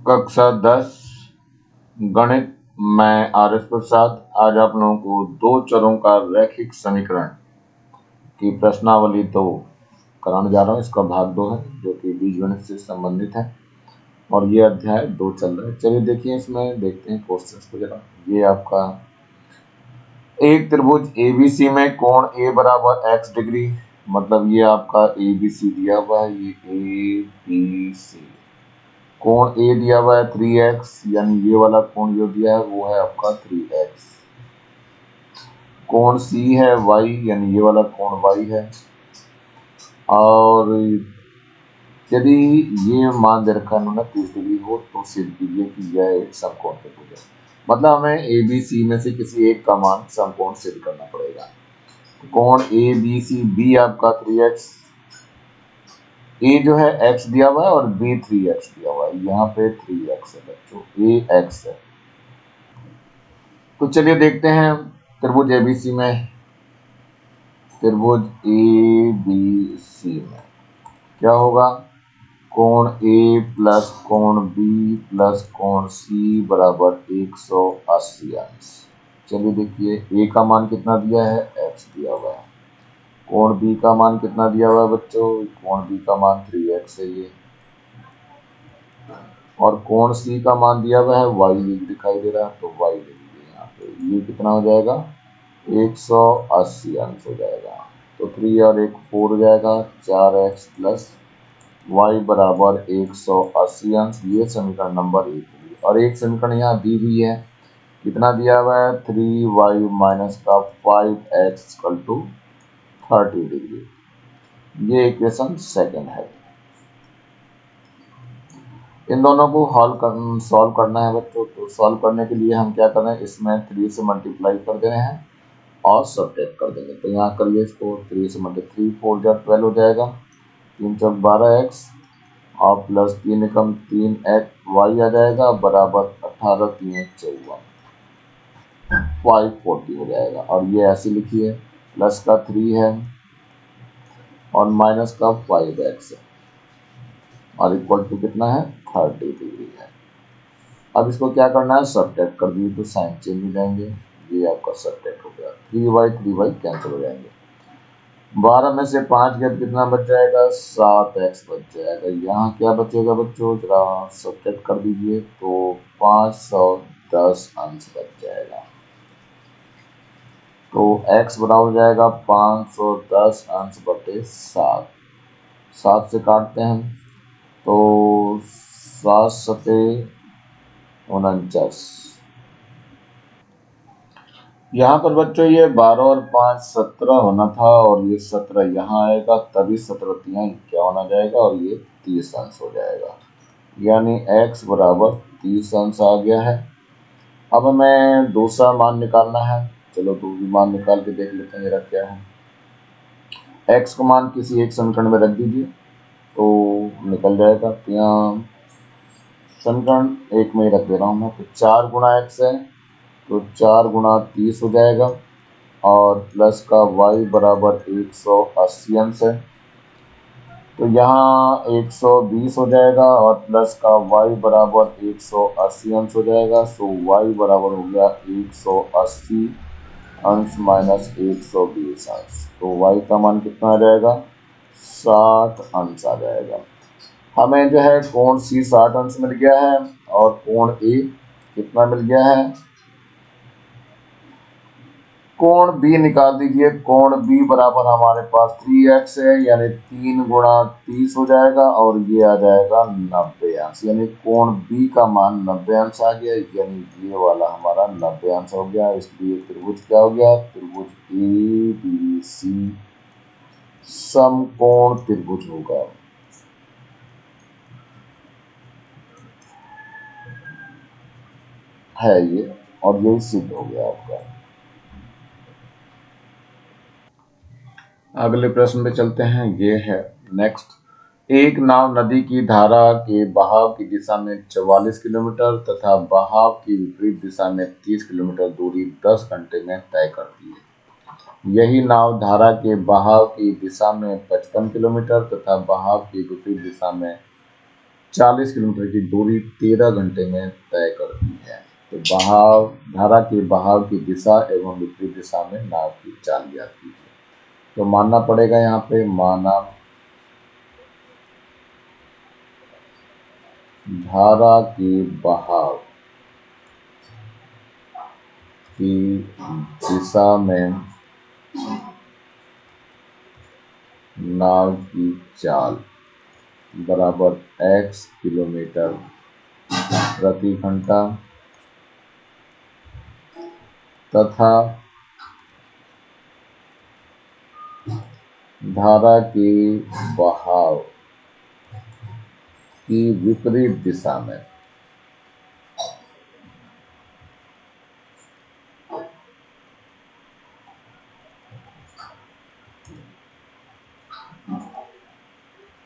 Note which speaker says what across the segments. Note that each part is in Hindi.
Speaker 1: कक्षा 10 गणित। मैं आर.एस. प्रसाद आज आप लोगों को दो चरों का रैखिक समीकरण की प्रश्नावली 2 कराने जा रहा हूँ। इसका भाग 2 है जो कि बीजगणित से संबंधित है और ये अध्याय 2 चल रहा है। चलिए देखिए, इसमें देखते हैं क्वेश्चंस को जरा। ये आपका एक त्रिभुज ABC में कोण A बराबर x डिग्री, मतलब ये आपका ABC दिया हुआ है, ये ABC। कोण A दिया हुआ है 3x, यानी ये वाला कोण जो दिया है वो है आपका 3x। कोण C है y, यानी ये वाला कोण y है। और यदि ये मान दे रखा है उन्होंने 30 डिग्री हो तो सिद्ध कीजिए कि यह एक समकोण त्रिभुज है। मतलब हमें ABC में से किसी एक का मान समकोण सिद्ध करना पड़ेगा। कोण ABC, B आपका 3x, A जो है x दिया हुआ है और B 3x दिया हुआ है। यहाँ पे 3x है बच्चों, A x है। तो चलिए देखते हैं त्रिभुज ABC में, त्रिभुज ABC में क्या होगा। कोण A प्लस कोण B प्लस कोण C बराबर 180 अंश। चलिए देखिए, A का मान कितना दिया है, x दिया हुआ है। कोण B का मान कितना दिया हुआ है बच्चों, कोण B का मान 3x है ये। और कोण C का मान दिया हुआ है y दिखाई दे रहा है, तो y लिख दीजिए यहाँ पे। ये कितना हो जाएगा, 180 अंश हो जाएगा। तो 3 और 1 4 हो जाएगा, 4x प्लस y बराबर 180 अंश। ये समीकरण नंबर 1 हुई। और एक समीकरण यहाँ दी हुई है, कितना दिया हुआ है, 3y माइनस का 5x इक्वल टू 30 डिग्री। ये इक्वेशन सेकंड है। इन दोनों को सॉल्व करना है बच्चों। तो सॉल्व करने के लिए हम क्या कर रहे हैं, इसमें 3 से मल्टीप्लाई कर दे रहे हैं और सब्ट्रैक्ट कर देंगे। तो यहाँ करिए इसको, 3 से मल्टीप्लाई, 3 4 जा 12 हो जाएगा, 3 चौक 12x और प्लस 3 एकम 3x y आ जाएगा बराबर 18 3 54, 540 हो जाएगा। और ये ऐसे लिखिए, प्लस का 3 है और माइनस का 5x है और इक्वल टू कितना है, 30 डिग्री है। अब इसको क्या करना है, सब्ट्रैक्ट कर दिए तो साइन चेंज हो जाएंगे। ये आपका सब्ट्रैक्ट हो गया, 3y कैंसिल हो जाएंगे। 12 में से 5 गया तो कितना बच जाएगा, 7x बच जाएगा। यहाँ क्या बचेगा बच्चों, जरा सब्ट्रैक्ट कर दीजिए तो 510 अंश बच जाएगा। तो x बराबर हो जाएगा 510 अंश बटे 7। 7 से काटते हैं तो 7 सते 49। यहाँ पर बच्चों ये 12 और 5 17 होना था और ये 17 यहाँ आएगा, तभी 17 तिया 51 आ जाएगा और ये 30 अंश हो जाएगा। यानी x बराबर 30 अंश आ गया है। अब हमें दूसरा मान निकालना है। चलो दूसरी मान निकाल के देख लेते हैं जरा क्या है। x का मान किसी एक समीकरण में रख दीजिए तो निकल जाएगा। यहाँ समीकरण 1 में ही रख दे रहा हूँ मैं। तो 4 गुणा x है तो 4 गुणा 30 हो जाएगा और प्लस का y बराबर 180 अंश है तो यहाँ 120 हो जाएगा और प्लस का y बराबर 180 अंश हो जाएगा। सो y बराबर हो गया 180 अंश माइनस 120 अंश। तो y का मान कितना आ जाएगा, 60 अंश आ जाएगा। हमें जो है कोण C 60 अंश मिल गया है और कोण A कितना मिल गया है, कोण B निकाल दीजिए। कोण B बराबर हमारे पास 3x है, यानी 3 गुणा 30 हो जाएगा और ये आ जाएगा 90 अंश। यानी कोण B का मान 90 अंश आ गया, यानी ये वाला हमारा 90 अंश हो गया। इसलिए त्रिभुज क्या हो गया, त्रिभुज ABC समकोण त्रिभुज होगा। है ये, और यही सिद्ध हो गया आपका। अगले प्रश्न पे चलते हैं। ये है नेक्स्ट। एक नाव नदी की धारा के बहाव की दिशा में 44 किलोमीटर तथा बहाव की विपरीत दिशा में 30 किलोमीटर दूरी 10 घंटे में तय करती है। यही नाव धारा के बहाव की दिशा में 55 किलोमीटर तथा बहाव की विपरीत दिशा में 40 किलोमीटर की दूरी 13 घंटे में तय करती है। तो बहाव, धारा के बहाव की दिशा एवं विपरीत दिशा में नाव की चाल ज्ञात कीजिए। तो मानना पड़ेगा यहाँ पे, माना धारा के बहाव की दिशा में नाव की चाल बराबर x किलोमीटर प्रति घंटा तथा धारा के बहाव की विपरीत दिशा में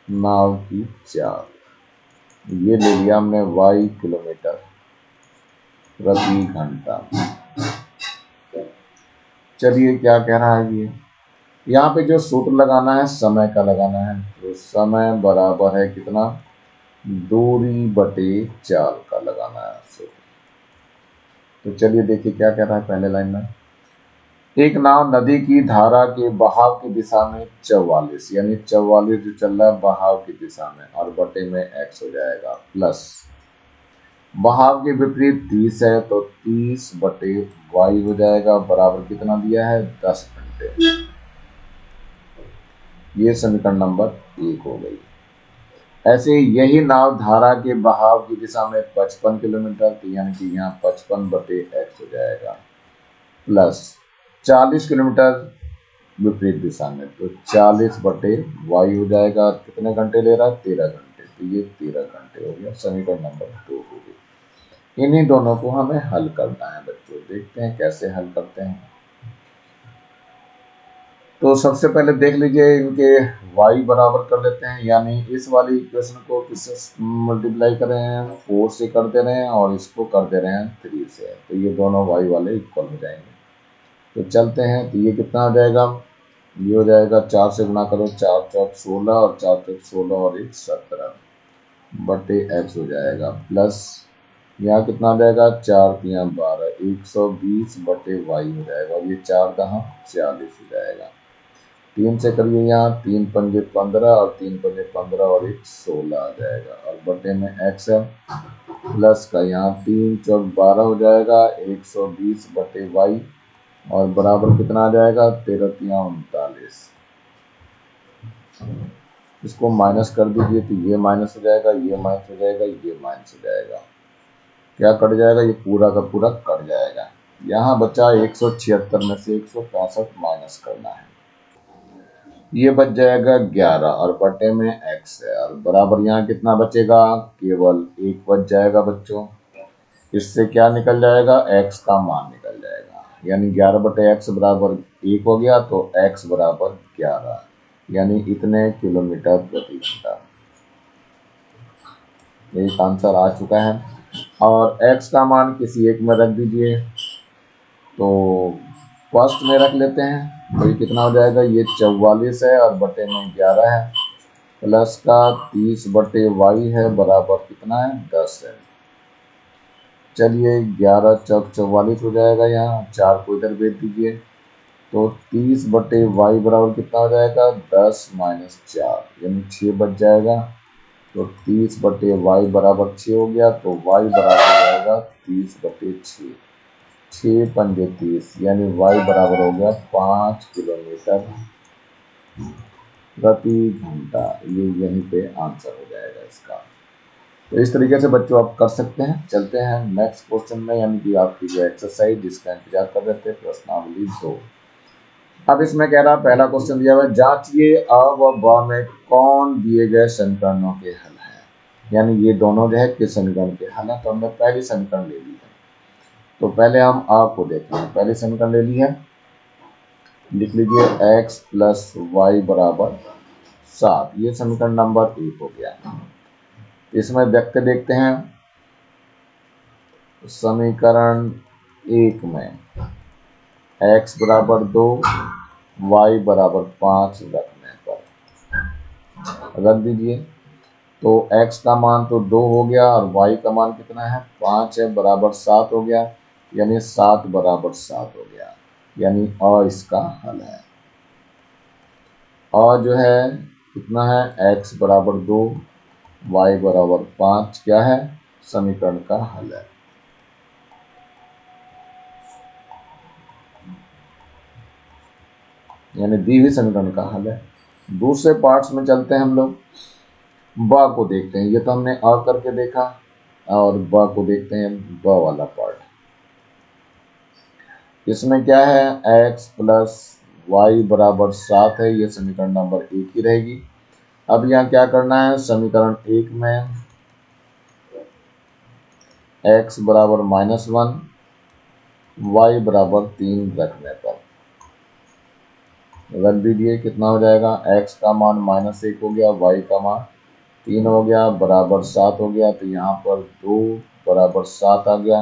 Speaker 1: नाव की चाल, ये ले लिया हमने y किलोमीटर प्रति घंटा। चलिए क्या कह रहा है ये, यहाँ पे जो सूत्र लगाना है समय का लगाना है। तो समय बराबर है कितना, दूरी बटे चाल का लगाना है सूत्र। तो चलिए देखिए क्या कह रहा है पहले लाइन में, एक नाव नदी की धारा के बहाव की दिशा में 44, यानी 44 जो चल रहा है बहाव की दिशा में, और बटे में x हो जाएगा, प्लस बहाव के विपरीत 30 है तो 30 बटे y हो जाएगा, बराबर कितना दिया है 10 घंटे। ये समीकरण नंबर 1 हो गई। ऐसे यही नाव धारा के बहाव की दिशा में 55 किलोमीटर, तो यानी कि यहाँ 55 बटे x हो जाएगा, प्लस 40 किलोमीटर विपरीत दिशा में, तो 40 बटे y हो जाएगा। कितने घंटे ले रहा है, 13 घंटे, तो ये 13 घंटे हो गया। समीकरण नंबर 2 हो गई। इन्हीं दोनों को हमें हल करना है बच्चों, देखते हैं कैसे हल करते हैं। तो सबसे पहले देख लीजिए, इनके y बराबर कर लेते हैं, यानी इस वाली इक्वेशन को किससे मल्टीप्लाई कर रहे हैं, 4 से कर दे रहे हैं, और इसको कर दे रहे हैं 3 से, तो ये दोनों y वाले इक्वल हो जाएंगे। तो चलते हैं, तो ये कितना हो जाएगा, ये हो जाएगा 4 से गुना करो, 4 चौक 16 और 4 चौक 16 और 1 17 बटे x हो जाएगा, प्लस यहाँ कितना हो जाएगा, 4 3 12, 120 बटे y हो जाएगा, और ये 4 दहाँ 40 हो जाएगा। 3 से करिए, यहाँ 3 पंजे 15 और 3 पंजे 15 और 1 16 आ जाएगा, और बटे में x है, प्लस का यहाँ 3 चौक 12 हो जाएगा, 120 बटे y, और बराबर कितना आ जाएगा, 13 3 39। इसको माइनस कर दीजिए, तो ये माइनस हो जाएगा, ये माइनस हो जाएगा, ये माइनस हो जाएगा, क्या कट जाएगा, ये पूरा का पूरा कट जाएगा। यहाँ बचा 176 में से 165 माइनस करना है, ये बच जाएगा 11, और बटे में x है, और बराबर यहाँ कितना बचेगा, केवल 1 बच जाएगा बच्चों। इससे क्या निकल जाएगा, x का मान निकल जाएगा, यानी 11 बटे x बराबर 1 हो गया, तो x बराबर 11, यानी इतने किलोमीटर प्रति घंटा। एक आंसर आ चुका है, और x का मान किसी एक में रख दीजिए, तो फर्स्ट में रख लेते हैं, तो ये कितना हो जाएगा, ये 44 है और बटे में 11 है, प्लस का 30 बटे y है, बराबर कितना है 10 है। चलिए 11 चौक 44 हो जाएगा, यहाँ 4 को इधर भेज दीजिए, तो 30 बटे y बराबर कितना हो जाएगा, 10 माइनस 4, यानी 6 बच जाएगा। तो 30 बटे y बराबर 6 हो गया, तो y बराबर हो जाएगा 30 बटे 6, 6 पंजे 30, यानी y बराबर हो गया 5 किलोमीटर प्रति घंटा। ये यहीं पे आंसर हो जाएगा इसका। तो इस तरीके से बच्चों आप कर सकते हैं। चलते हैं नेक्स्ट क्वेश्चन में, यानी कि आपकी जो एक्सरसाइज जिसका इंतजार कर रहे थे, प्रश्नावली 2। अब इसमें कह रहा, पहला क्वेश्चन दिया हुआ है, जांचिए अ व ब में कौन दिए गए समीकरणों के हल हैं, यानी ये दोनों जो है किस समीकरण के हल हैं। तो हमने पहली समीकरण ले ली है, तो पहले हम अ को देखते हैं। पहली समीकरण ले ली है, लिख लीजिए x प्लस वाई बराबर 7, ये समीकरण नंबर 1 हो गया। इसमें देखते देखते हैं, समीकरण 1 में x बराबर 2, y बराबर 5 रखने पर रख दीजिए, तो x का मान तो 2 हो गया और y का मान कितना है 5 है, बराबर 7 हो गया, यानी 7 बराबर 7 हो गया, यानी अ इसका हल है। अ जो है कितना है x बराबर 2, y बराबर 5 क्या है समीकरण का हल है। यानी दी हुई समीकरण का हल है। दूसरे पार्ट्स में चलते हैं हम लोग, ब को देखते हैं। ये तो हमने अ करके देखा और ब को देखते हैं ब वाला पार्ट। इसमें क्या है x प्लस वाई बराबर 7 है, ये समीकरण नंबर 1 ही रहेगी। अब यहाँ क्या करना है, समीकरण 1 में x बराबर -1 y बराबर 3 रखने पर रख दीजिए, कितना हो जाएगा x का मान -1 हो गया, y का मान 3 हो गया, बराबर 7 हो गया। तो यहाँ पर 2 बराबर 7 आ गया।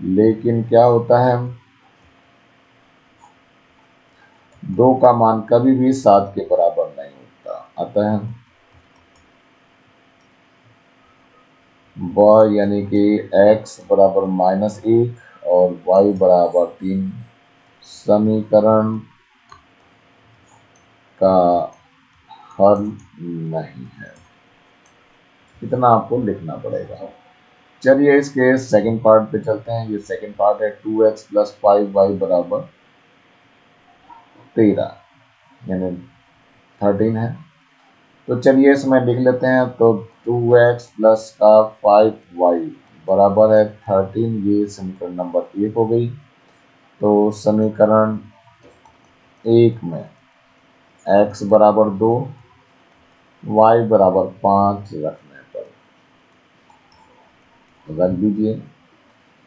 Speaker 1: लेकिन क्या होता है 2 का मान कभी भी 7 के बराबर नहीं होता, अतः ब यानी कि x बराबर -1 और y बराबर 3 समीकरण का हल नहीं है। इतना आपको लिखना पड़ेगा। चलिए इसके सेकंड पार्ट पे चलते हैं। ये सेकंड पार्ट है 2x प्लस 5y बराबर 13 यानी 13 है। तो चलिए इसमें लिख लेते हैं। तो 2x प्लस का 5y बराबर है 13, ये समीकरण नंबर 1 हो गई। तो समीकरण 1 में x बराबर 2 y बराबर 5 रखने पर रख दीजिए।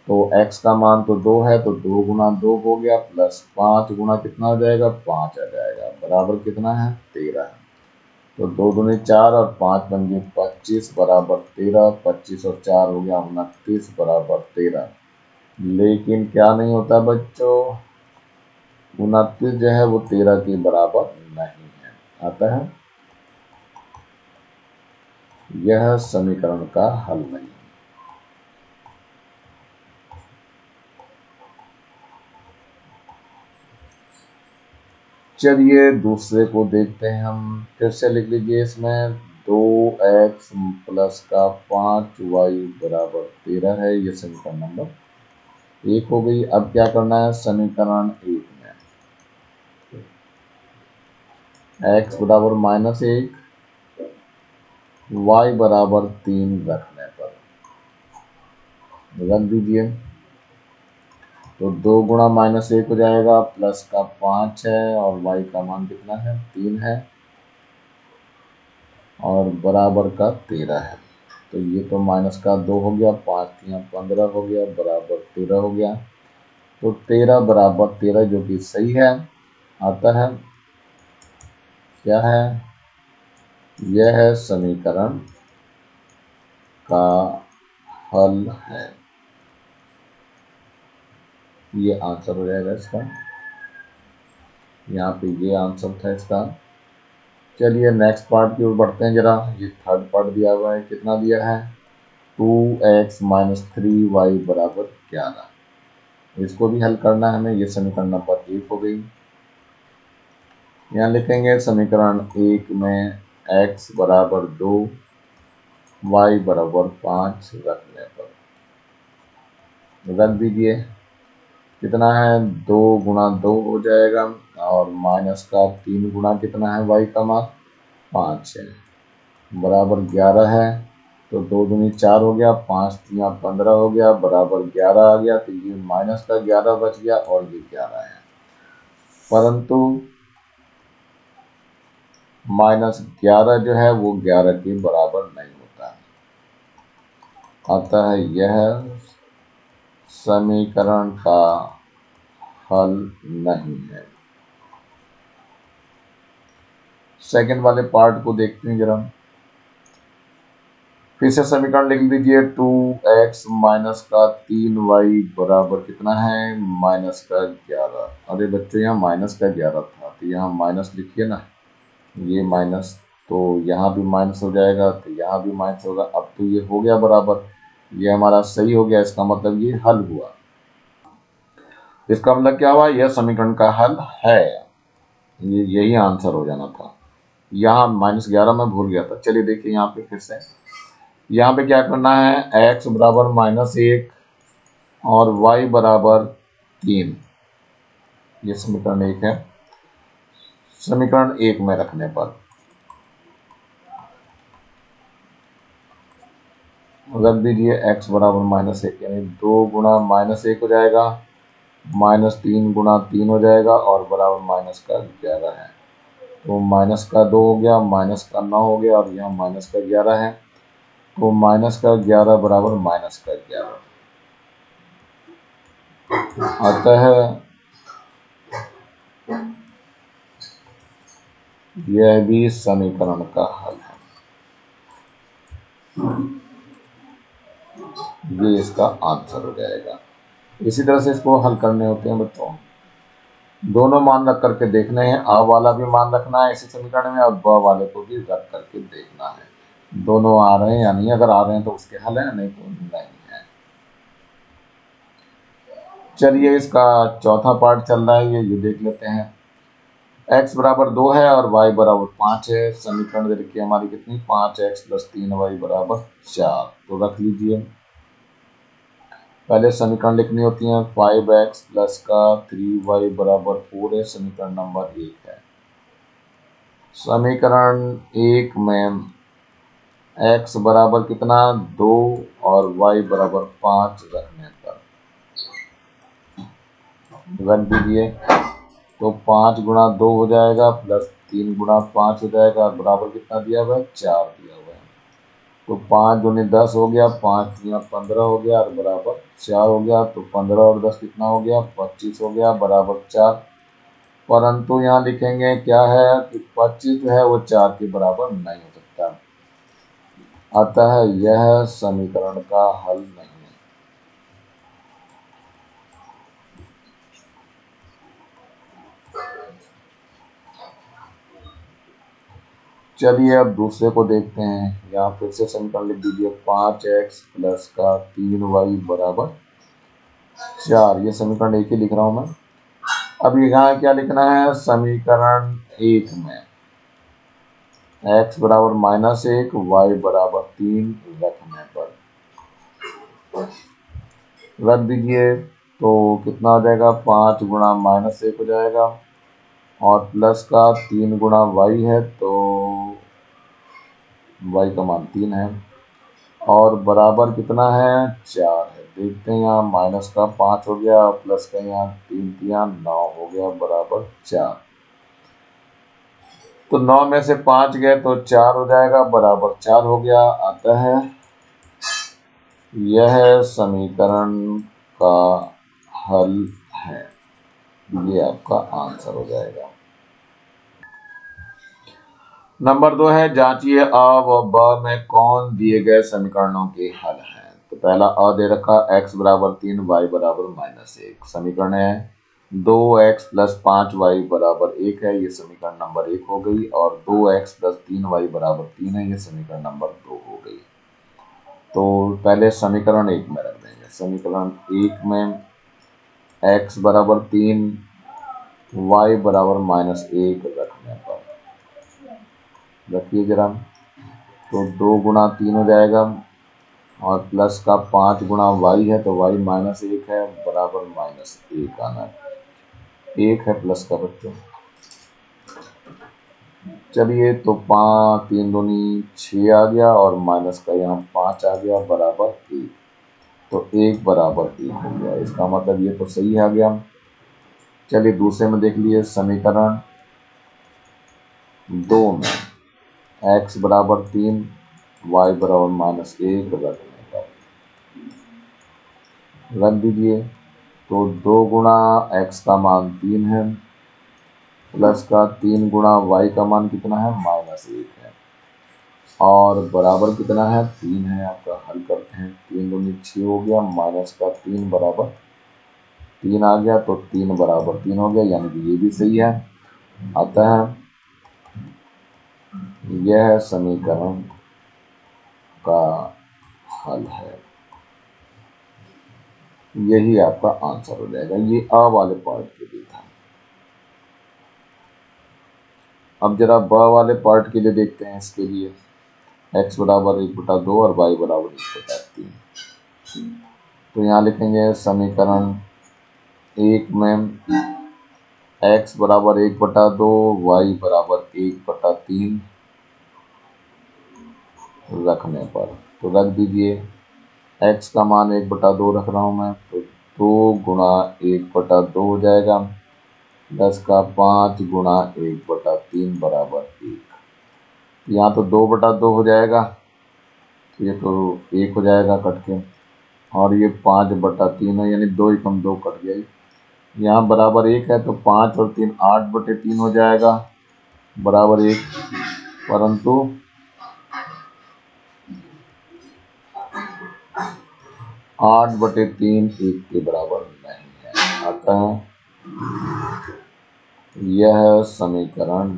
Speaker 1: तो x का मान तो 2 है, तो 2 गुना 2 हो गया, प्लस 5 गुना कितना हो जाएगा 5 आ जाएगा, बराबर कितना है 13 है। तो 2 दूनी 4 और 5 बन गए 25 बराबर 13, 25 और 4 हो गया 29 बराबर 13। लेकिन क्या नहीं होता बच्चों, 29 जो है वो 13 के बराबर नहीं है, अतः यह समीकरण का हल नहीं। चलिए दूसरे को देखते हैं हम। फिर से लिख लीजिए इसमें 2x प्लस का 5y बराबर 13 है, ये समीकरण नंबर 1 हो गई। अब क्या करना है, समीकरण 1 में x बराबर -1 y बराबर 3 रखने पर रख दीजिए। तो 2 गुणा -1 हो जाएगा, प्लस का 5 है और y का मान कितना है 3 है और बराबर का 13 है। तो ये तो माइनस का 2 हो गया, 5 यहाँ 15 हो गया, बराबर 13 हो गया। तो 13 बराबर 13 जो कि सही है, आता है क्या है, यह है समीकरण का हल है। ये आंसर हो जाएगा इसका, यहाँ पे ये आंसर था इसका। चलिए नेक्स्ट पार्ट की ओर बढ़ते हैं जरा। ये थर्ड पार्ट दिया हुआ है, कितना दिया है 2x - 3y बराबर 11। इसको भी हल करना है हमें। ये समीकरण नंबर 1 हो गई। यहाँ लिखेंगे समीकरण 1 में x बराबर 2 y बराबर 5 रखने पर रख दीजिए। कितना है 2 गुना 2 हो जाएगा और माइनस का 3 गुना कितना है y का मान 5 है, बराबर 11 है। तो 2 दूनी 4 हो गया, 5 यहाँ 15 हो गया, बराबर 11 आ गया। तो ये माइनस का 11 बच गया और ये 11 है, परंतु -11 जो है वो 11 के बराबर नहीं होता है, अतः यह समीकरण का हल नहीं है। सेकंड वाले पार्ट को देखते हैं जरा। फिर से समीकरण लिख लीजिए 2x माइनस का 3y बराबर कितना है -11। अरे बच्चों यहाँ -11 था, तो यहाँ माइनस लिखिए ना, ये माइनस तो यहाँ भी माइनस हो जाएगा, तो यहाँ भी माइनस होगा। अब तो ये हो गया बराबर, ये हमारा सही हो गया, इसका मतलब ये हल हुआ। इसका मतलब क्या हुआ, यह समीकरण का हल है, ये यही आंसर हो जाना था। यहाँ -11 में भूल गया था। चलिए देखिए यहाँ पे फिर से, यहाँ पे क्या करना है, x बराबर -1 और y बराबर 3, ये समीकरण 1 है। समीकरण 1 में रखने पर रख दीजिए x बराबर -1, यानी 2 गुणा -1 हो जाएगा, -3 गुणा 3 हो जाएगा और बराबर -11 है। तो माइनस का 2 हो गया, माइनस का 9 हो गया और यहाँ -11 है। तो -11 बराबर -11 अतः यह भी समीकरण का हल है। ये इसका आंसर हो जाएगा। इसी तरह से इसको हल करने होते हैं बच्चों, दोनों मान रख करके देखने हैं। अ वाला भी मान रखना है इसी समीकरण में और ब वाले को भी रख करके देखना है, दोनों आ रहे हैं या नहीं। अगर आ रहे हैं तो उसके हल है, नहीं तो नहीं है। चलिए इसका चौथा पार्ट चल रहा है, ये देख लेते हैं। x बराबर 2 है और y बराबर 5 है। समीकरण देखिए हमारी कितनी, 5x + 3y बराबर 4। तो रख लीजिए, पहले समीकरण लिखनी होती है। 5x प्लस का 3y बराबर 4 है, समीकरण नंबर 1 है। समीकरण 1 में x बराबर कितना, 2 और y बराबर 5 रखने पर रख दीजिए। तो 5 गुणा 2 हो जाएगा प्लस 3 गुणा 5 हो जाएगा, बराबर कितना दिया हुआ है, 4 दिया हुआ है। तो 5 दूनी 10 हो गया, 5 गुणा 15 हो गया और बराबर 4 हो गया। तो 15 और 10 कितना हो गया, 25 हो गया, बराबर 4। परंतु यहाँ लिखेंगे क्या है कि 25 जो है वो 4 के बराबर नहीं हो सकता, अतः यह समीकरण का हल नहीं है। चलिए अब दूसरे को देखते हैं। यहाँ फिर से समीकरण लिख दीजिए, 5x प्लस का 3y बराबर 4। ये समीकरण 1 ही लिख रहा हूँ मैं। अब यहाँ क्या लिखना है, समीकरण 1 में x बराबर -1 y बराबर 3 रखने पर रख दीजिए। तो कितना हो जाएगा, 5 गुणा -1 हो जाएगा और प्लस का 3 गुणा y है, तो y का मान 3 है और बराबर कितना है, 4 है। देखते हैं यहाँ माइनस का 5 हो गया, प्लस का यहाँ 3 3 9 हो गया, बराबर 4। तो 9 में से 5 गए तो 4 हो जाएगा, बराबर 4 हो गया। अतः यह समीकरण का हल है, ये आपका आंसर हो जाएगा। नंबर 2 है, जांचिए अ व ब में कौन दिए गए समीकरणों के हल हैं। तो पहला अ दे रखा, x बराबर 3 y बराबर -1। समीकरण है 2x प्लस 5y बराबर 1 है, ये समीकरण नंबर 1 हो गई। और 2x प्लस 3y बराबर 3 है, ये समीकरण नंबर 2 हो गई। तो पहले समीकरण 1 में रख देंगे। समीकरण 1 में x बराबर 3 y बराबर -1 रखने पर रखिए जरा, तो 2 गुणा 3 हो जाएगा और प्लस का 5 गुणा y है, तो y -1 है, बराबर -1 आना है। 1 है प्लस का बच्चों। चलिए तो 5 3 दूनी 6 आ गया और माइनस का यहाँ 5 आ गया, बराबर 1। तो 1 बराबर 1 हो गया, इसका मतलब ये तो सही आ गया। चलिए दूसरे में देख लिए, समीकरण 2 में x बराबर 3 y बराबर -1 रखने पर रख दीजिए। तो 2 गुणा x का मान 3 है, प्लस का 3 गुणा y का मान कितना है, -1 है और बराबर कितना है, 3 है। आपका हल करते हैं, 3 दूनी 6 हो गया, माइनस का 3 बराबर 3 आ गया, तो 3 बराबर 3 हो गया, यानी कि ये भी सही है। अतः यह समीकरण का हल है। यही आपका आंसर हो जाएगा। ये अ वाले पार्ट के लिए था। अब जरा ब वाले पार्ट के लिए देखते हैं। इसके लिए x बराबर 1/2 और y बराबर 1/3। तो यहाँ लिखेंगे समीकरण 1 में x बराबर 1/2, y बराबर 1/3 रखने पर, तो रख दीजिए। x का मान 1/2 रख रहा हूँ मैं, तो 2 गुणा 1/2 हो जाएगा। 10 का 5 गुणा 1/3 बराबर 1। यहाँ तो 2/2 हो जाएगा, तो ये तो 1 हो जाएगा कट के, और ये 5/3 है, यानी 2 एकम 2 कट गई। यहाँ बराबर 1 है, तो 5 और 3 8/3 हो जाएगा बराबर 1। परंतु 8/3 1 के बराबर नहीं है, अतः यह समीकरण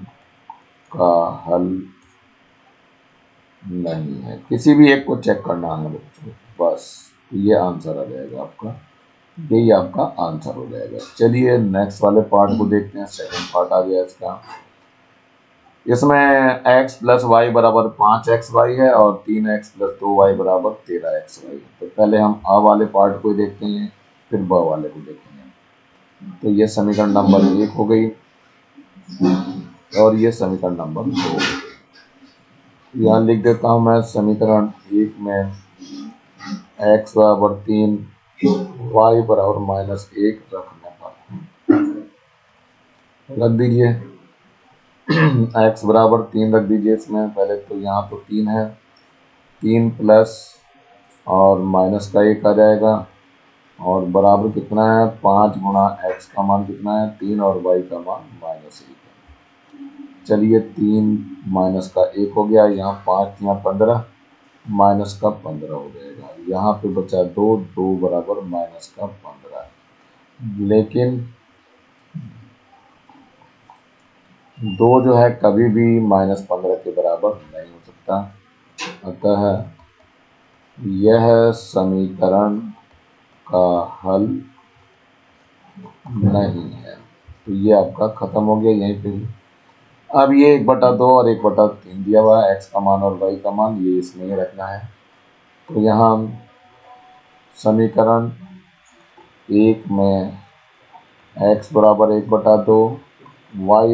Speaker 1: का हल नहीं है। किसी भी एक को चेक करना है बच्चों, बस ये आंसर आ जाएगा आपका। यही आपका आंसर हो जाएगा। चलिए नेक्स्ट वाले पार्ट को देखते हैं। सेकंड पार्ट आ गया इसका। इसमें x प्लस वाई बराबर 5xy है और 3x प्लस 2y बराबर 13xy है। तो पहले हम a वाले पार्ट को देखते हैं, फिर ब वाले को देखेंगे। तो ये समीकरण नंबर 1 हो गई और ये समीकरण नंबर 2। यहाँ लिख देता हूँ मैं समीकरण 1 में x बराबर 3, y बराबर -1 रखने पर रख दीजिए। x बराबर 3 रख दीजिए इसमें पहले, तो यहाँ तो 3 है, 3 प्लस और माइनस का 1 आ जाएगा, और बराबर कितना है 5 गुणा x का मान कितना है 3 और y का मान -1 है। चलिए 3 माइनस का 1 हो गया, यहाँ 5 यहाँ 15 माइनस का 15 हो जाएगा। यहाँ पे बचा 2, 2 बराबर माइनस का 15, लेकिन 2 जो है कभी भी -15 के बराबर नहीं हो सकता, अतः यह समीकरण का हल नहीं है। तो ये आपका खत्म हो गया यहीं पे ही। अब ये 1/2 और 1/3 दिया हुआ है, x का मान और y का मान, ये इसमें ही रखना है। तो यहाँ हम समीकरण 1 में x बराबर 1/2, y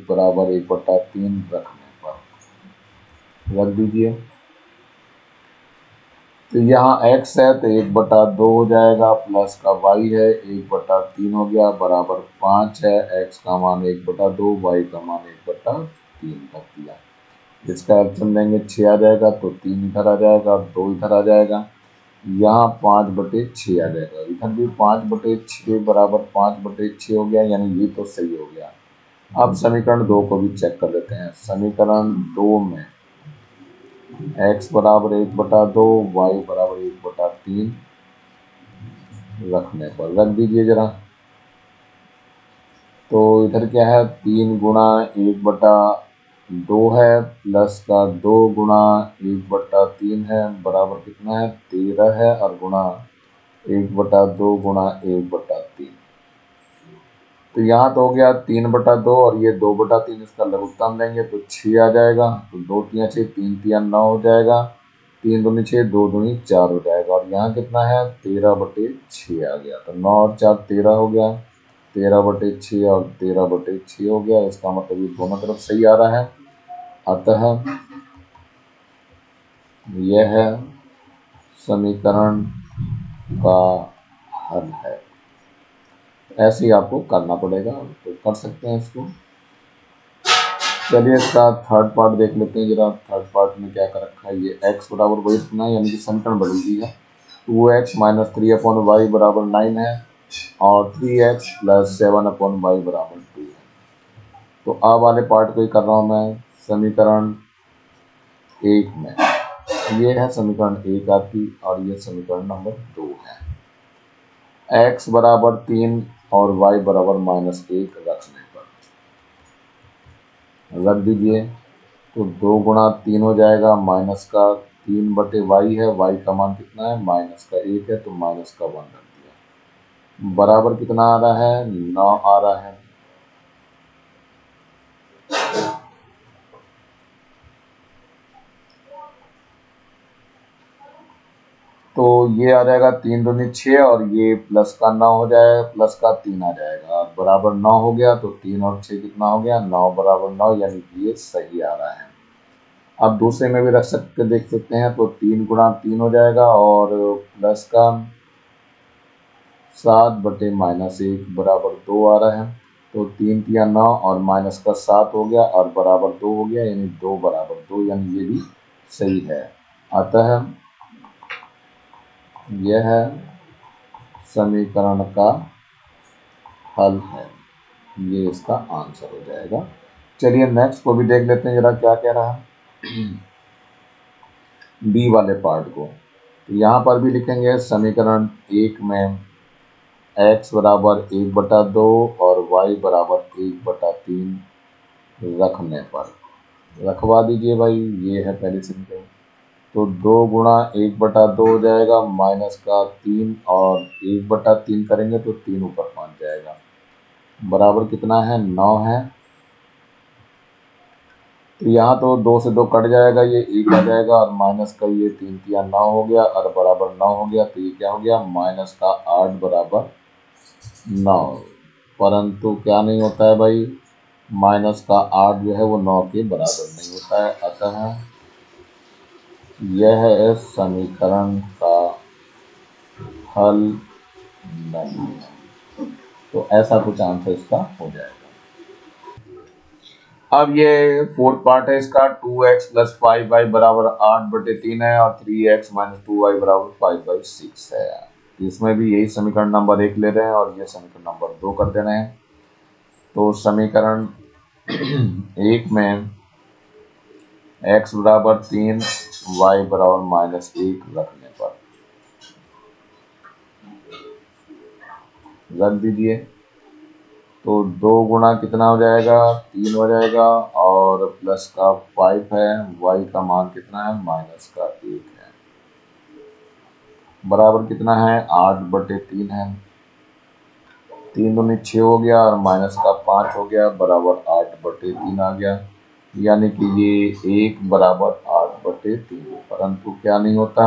Speaker 1: बराबर 1/3 रखने पर रख दीजिए। तो यहाँ x है तो 1/2 हो जाएगा, प्लस का y है 1/3 हो गया बराबर 5 है। x का मान 1/2, y का मान 1/3 रख दिया। इसका ऑप्शन देंगे 6 आ जाएगा, तो 3 इधर आ जाएगा और 2 इधर आ जाएगा। यहाँ 5/6 आ जाएगा, इधर भी 5/6 बराबर 5/6 हो गया, यानी ये तो सही हो गया। अब समीकरण 2 को भी चेक कर लेते हैं। समीकरण 2 में x बराबर 1/2, y बराबर 1/3 रखने पर रख दीजिए जरा। तो इधर क्या है 3 गुणा 1/2 है, प्लस का 2 गुणा 1/3 है बराबर कितना है 13 है, और गुणा 1/2 गुणा 1/3। तो यहाँ तो हो गया 3/2 और ये 2/3, इसका लघुत्तम लेंगे तो 6 आ जाएगा। तो 2 तिया 6, 3 तिया 9 हो जाएगा, 3 दूनी 6, 2 दूनी 4 हो जाएगा, और यहाँ कितना है 13/6 आ गया। तो 9 और 4 13 हो गया, 13/6 और 13/6 हो गया। इसका मतलब ये दोनों तरफ सही आ रहा है, अतः यह समीकरण का हल है। ऐसे ही आपको करना पड़ेगा, तो कर सकते हैं इसको। चलिए इसका थर्ड पार्ट देख लेते हैं जरा। थर्ड पार्ट में क्या कर रखा है, ये x बराबर वही रखना है, यानी कि समीकरण बदल दी है। 2x - 3/y बराबर 9 है, और 3x + 7/y बराबर 2 है। तो अब वाले पार्ट को ही कर रहा हूँ मैं। समीकरण 1 में ये है समीकरण 1 आपकी, और ये समीकरण नंबर 2 है। x बराबर 3 और y बराबर -1 रखने पर रख दीजिए। तो 2 गुणा 3 हो जाएगा माइनस का 3/y है, y का मान कितना है माइनस का 1 है, तो माइनस का 1 रख दिया। बराबर कितना आ रहा है 9 आ रहा है। तो ये आ जाएगा 3 दूनी 6 और ये प्लस का 9 हो जाएगा, प्लस का 3 आ जाएगा और बराबर 9 हो गया। तो 3 और 6 कितना हो गया 9 बराबर 9, यानी कि ये सही आ रहा है। अब दूसरे में भी रख सकते देख सकते हैं, तो 3 गुणा 3 हो जाएगा और प्लस का 7/-1 बराबर 2 आ रहा है। तो 3 3 9 और माइनस का 7 हो गया और बराबर 2 हो गया, यानी 2 बराबर 2, यानी ये भी सही है। अतः यह समीकरण का हल है, ये इसका आंसर हो जाएगा। चलिए नेक्स्ट को भी देख लेते हैं जरा क्या कह रहा है बी वाले पार्ट को। तो यहाँ पर भी लिखेंगे समीकरण 1 में x बराबर 1/2 और y बराबर 1/3 रखने पर, रखवा दीजिए भाई, ये है पहली समीकरण। तो 2 गुणा 1/2 हो जाएगा माइनस का 3 और 1/3 करेंगे तो 3 ऊपर पहुंच जाएगा, बराबर कितना है 9 है। तो यहाँ तो 2 से 2 कट जाएगा, ये 1 आ जाएगा और माइनस का ये 3 3 9 हो गया और बराबर 9 हो गया। तो ये क्या हो गया माइनस का 8 बराबर 9। परंतु क्या नहीं होता है भाई, माइनस का 8 जो है वो 9 के बराबर नहीं होता है। अतः यह समीकरण का हल नहीं है। तो ऐसा कुछ आंसर इसका हो जाएगा। अब ये फोर्थ पार्ट है इसका, 2x प्लस 5y बराबर 8/3 है और 3x माइनस 2y बराबर 5/6 है। इसमें भी यही समीकरण नंबर 1 ले रहे हैं और ये समीकरण नंबर 2 कर दे रहे हैं। तो समीकरण 1 में x बराबर 3 y बराबर -1 रखने पर रख दीजिए। तो 2 गुणा कितना हो जाएगा 3 हो जाएगा और प्लस का 5 है, y का मान कितना है माइनस का 1 है, बराबर कितना है 8/3 है। 3 दूनी 6 हो गया और माइनस का 5 हो गया, बराबर 8/3 आ गया, यानी कि ये 1 बराबर 8/3। परंतु क्या नहीं होता,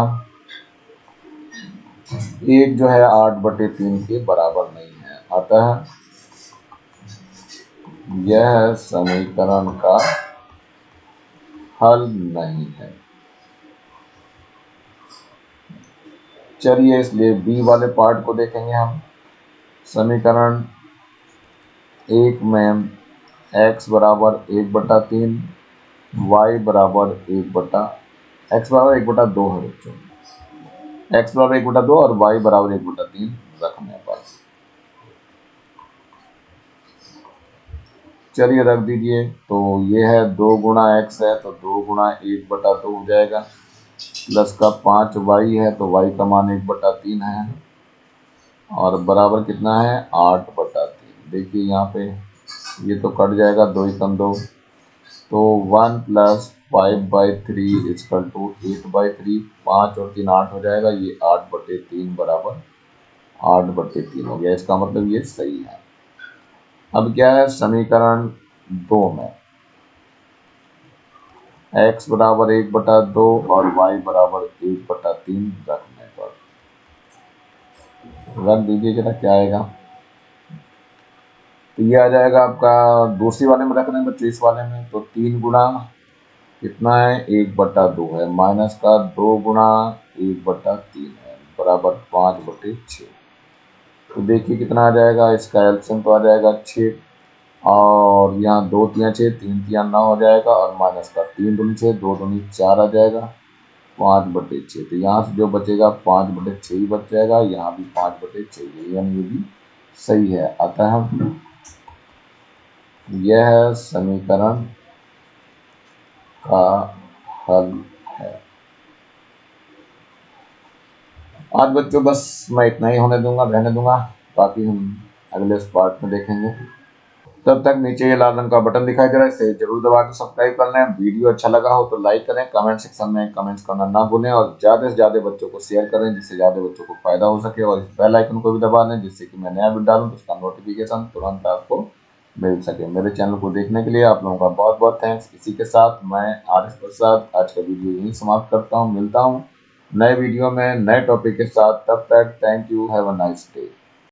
Speaker 1: 1 जो है 8/3 के बराबर नहीं है। अतः यह समीकरण का हल नहीं है। चलिए इसलिए बी वाले पार्ट को देखेंगे हम। समीकरण 1 में x बराबर 1/3 y बराबर 1/2 है बच्चों, x बराबर 1/2 और y बराबर 1/3 रखने पर, चलिए रख दीजिए। तो ये है 2 गुणा x है तो 2 गुणा 1/2 हो जाएगा, प्लस का 5y है तो y का मान 1/3 है और बराबर कितना है 8/3। देखिए यहाँ पे ये तो कट जाएगा, 2 एकम 2, तो 1 प्लस 5/3 इक्वल टू 8/3, 5 और 3 8 हो जाएगा, ये 8/3 बराबर 8/3 हो गया। इसका मतलब ये सही है। अब क्या है समीकरण 2 में x बराबर 1/2 और y बराबर 1/3 रखने पर, रख दीजिए जरा क्या आएगा। तो ये आ जाएगा आपका दूसरी वाले में रखने में, इस वाले में तो 3 गुणा कितना है 1/2 है, माइनस का 2 गुणा 1/3 है, बराबर 5/6। तो देखिए कितना आ जाएगा, इसका एलसीएम तो आ जाएगा 6 और यहाँ 2 3 6, 3 3 9 हो जाएगा और माइनस का 3 दूनी 6, 2 दूनी 4 आ जाएगा, 5/6। तो यहाँ से जो बचेगा 5/6 ही बच जाएगा, यहाँ भी 5/6, यानी ये भी सही है। अतः यह समीकरण का हल है। आज बच्चों बस मैं इतना ही होने दूंगा, रहने दूंगा, बाकी हम अगले पार्ट में देखेंगे। तब तक नीचे ये लाल रंग का बटन दिखाई दे रहा है, इसे जरूर दबा के सब्सक्राइब कर लें। वीडियो अच्छा लगा हो तो लाइक करें, कमेंट सेक्शन में कमेंट्स करना ना भूलें और ज़्यादा से ज़्यादा बच्चों को शेयर करें जिससे ज़्यादा बच्चों को फायदा हो सके। और इस बेल आइकन को भी दबा लें जिससे कि मैं नया वीडियो डालूं तो उसका नोटिफिकेशन तुरंत आपको मिल सके। मेरे चैनल को देखने के लिए आप लोगों का बहुत बहुत थैंक्स। इसी के साथ मैं आर एस प्रसाद आज का वीडियो यहीं समाप्त करता हूँ। मिलता हूँ नए वीडियो में नए टॉपिक के साथ, तब तक thank you, have a nice day.